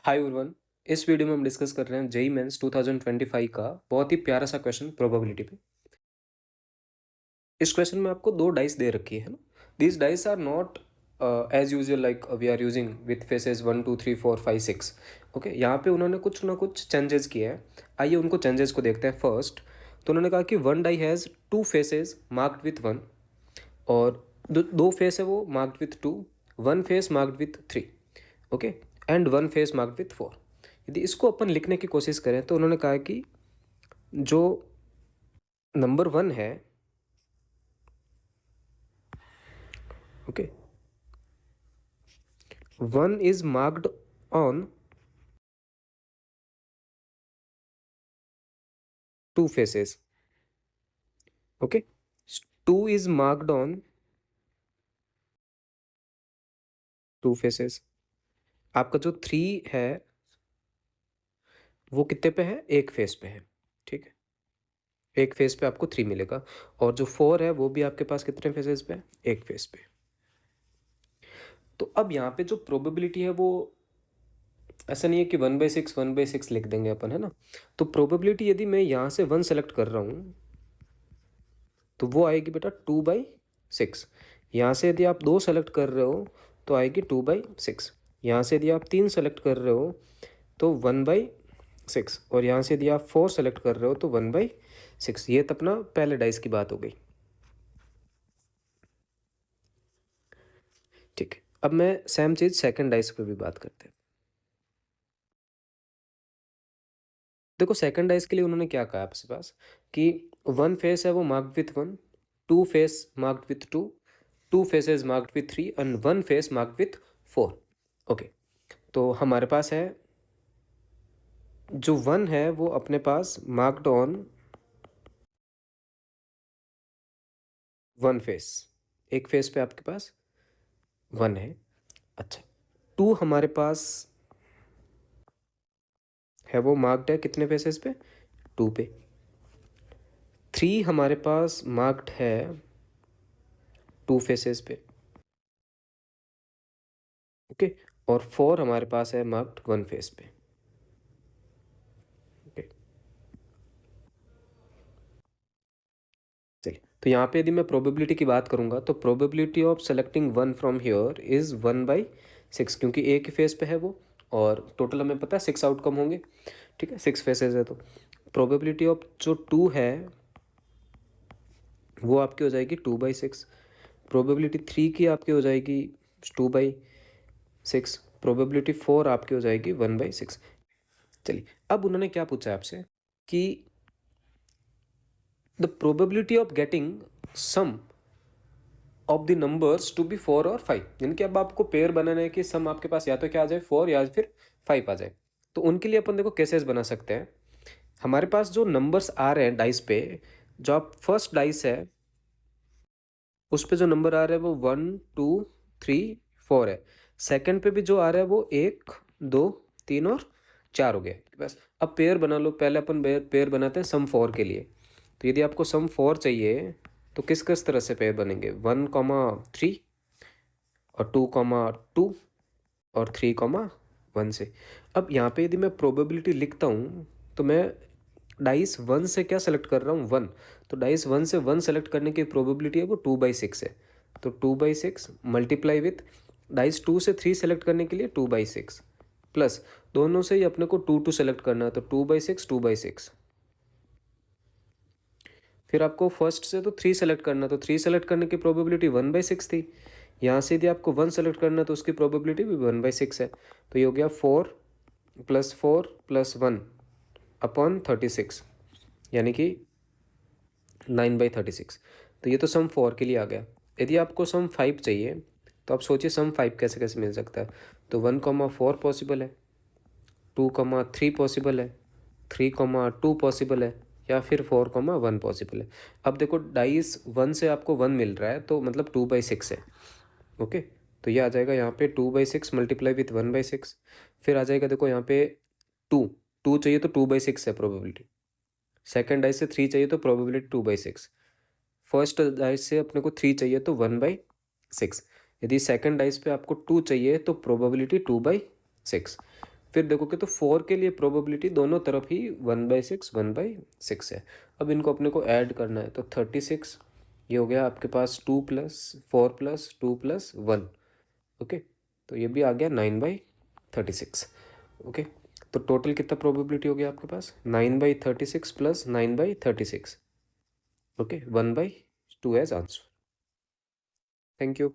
Hi everyone, इस video में हम डिस्कस कर रहे हैं जेईई मेंस 2025 का बहुत ही प्यारा सा क्वेश्चन प्रोबेबिलिटी पे। इस क्वेश्चन में आपको दो डाइस दे रखी है ना। These dice are not as usual like we are using with faces 1 2 3 4 5 6। Okay, यहाँ पे उन्होंने कुछ ना कुछ चेंजेस किए हैं। आइए उनको चेंजेस को देखते हैं। फर्स्ट तो उन्होंने कहा कि one die has two faces marked with one, और दो फेस है वो marked with two, one face marked with three, okay, and one face marked with four. यदि इसको अपन लिखने की कोशिश करें तो उन्होंने कहा कि जो नंबर वन है, okay, one is marked on two faces, okay, two is marked on two faces. आपका जो थ्री है वो कितने पे है? एक फेस पे है, ठीक है, एक फेस पे आपको थ्री मिलेगा। और जो फोर है वो भी आपके पास कितने फेसेस पे है? एक फेस पे। तो अब यहाँ पे जो प्रोबेबिलिटी है वो ऐसा नहीं है कि 1/6 लिख देंगे अपन, है ना। तो प्रोबेबिलिटी यदि मैं यहाँ से वन सेलेक्ट कर रहा हूँ तो वो आएगी बेटा 2/6। यहाँ से यदि आप दो सेलेक्ट कर रहे हो तो आएगी 2/6। यहाँ से यदि आप तीन सेलेक्ट कर रहे हो तो 1/6, और यहाँ से यदि आप फोर सेलेक्ट कर रहे हो तो 1/6। ये तो अपना पहले डाइस की बात हो गई, ठीक है। अब मैं सेम चीज़ सेकंड डाइस पे भी बात करते हैं। देखो सेकंड डाइस के लिए उन्होंने क्या कहा आपके पास कि वन फेस है वो marked with one, two face marked with two, two faces marked with three and one face marked with four. Okay, तो हमारे पास है जो वन है वो अपने पास मार्क्ड ऑन वन फेस, एक फेस पे आपके पास वन है। अच्छा, टू हमारे पास है वो मार्क्ड है कितने फेसेस पे? टू पे। थ्री हमारे पास मार्क्ड है टू फेसेस पे, ओके, और फोर हमारे पास है मार्क्ड वन फेस पे, ओके। चलिए, तो यहाँ पे यदि मैं प्रोबेबिलिटी की बात करूँगा तो probability of selecting one from here is 1/6, क्योंकि एक ही फेस पे है वो, और टोटल हमें पता है 6 आउटकम होंगे, ठीक है, 6 फेसेस है। तो प्रोबेबिलिटी ऑफ जो टू है वो आपकी हो जाएगी 2/6, प्रोबेबिलिटी थ्री की आपकी हो जाएगी 2/6, प्रोबेबिलिटी फोर आपकी हो जाएगी 1/6। चलिए, अब उन्होंने क्या पूछा है आपसे कि the probability of getting sum of the numbers to be four और फाइव, यानी कि अब आपको पेयर बनाना है कि सम आपके पास या तो क्या आ जाए, फोर या फिर फाइव आ जाए। तो उनके लिए अपन देखो कैसे बना सकते हैं। हमारे पास जो नंबर्स आ रहे हैं डाइस पे, जो आप फर्स्ट डाइस है उस पे जो नंबर आ रहा है वो 1 2 3 4 है। सेकंड पे भी जो आ रहा है वो 1 2 3 और 4 हो गया बस। अब पेयर बना लो। पहले अपन पेयर बनाते हैं सम फोर के लिए। तो यदि आपको सम फोर चाहिए तो किस किस तरह से पेयर बनेंगे? 1 3 और 2 2 और 3 1 से। अब यहाँ पे यदि मैं प्रोबेबिलिटी लिखता हूँ तो मैं डाइस वन से क्या सेलेक्ट कर रहा हूँ? वन। तो डाइस वन से वन सेलेक्ट करने की प्रोबेबिलिटी है वो 2/6 है। तो 2/6 मल्टीप्लाई विथ डाइस टू से थ्री सेलेक्ट करने के लिए 2/6, प्लस दोनों से ही अपने को 2 2 सेलेक्ट करना है तो 2/6 फिर आपको फर्स्ट से तो थ्री सेलेक्ट करना, तो थ्री सेलेक्ट करने की प्रोबेबिलिटी 1/6 थी। यहाँ से यदि आपको वन सेलेक्ट करना तो उसकी प्रोबेबिलिटी भी 1/6 है। तो ये हो गया 4+4+1/36, यानी कि 9/36। तो ये तो सम फोर के लिए आ गया। यदि आपको सम फाइव चाहिए तो आप सोचिए सम फाइव कैसे कैसे मिल सकता है। तो 1 4 पॉसिबल है, 2 3 पॉसिबल है, 3 2 पॉसिबल है, या फिर 4 1 पॉसिबल है। अब देखो डाइस वन से आपको वन मिल रहा है तो मतलब 2/6 है, ओके। तो ये आ जाएगा यहाँ पे 2/6 मल्टीप्लाई विथ 1/6। फिर आ जाएगा देखो यहाँ पे टू, टू चाहिए तो 2/6 है प्रोबेबिलिटी। सेकेंड डाइस से थ्री चाहिए तो प्रोबेबिलिटी 2/6। फर्स्ट डाइस से अपने को थ्री चाहिए तो 1/6। यदि सेकेंड डाइस पे आपको टू चाहिए तो प्रोबेबिलिटी 2/6। फिर देखोगे तो 4 के लिए प्रोबेबिलिटी दोनों तरफ ही 1/6 है। अब इनको अपने को ऐड करना है, तो 36 ये हो गया आपके पास 2+4+2+1। ओके, तो ये भी आ गया 9/36। ओके, तो टोटल कितना प्रोबेबिलिटी हो गया आपके पास? 9/36 + 9/36। Okay, 1/2 as answer. Thank you.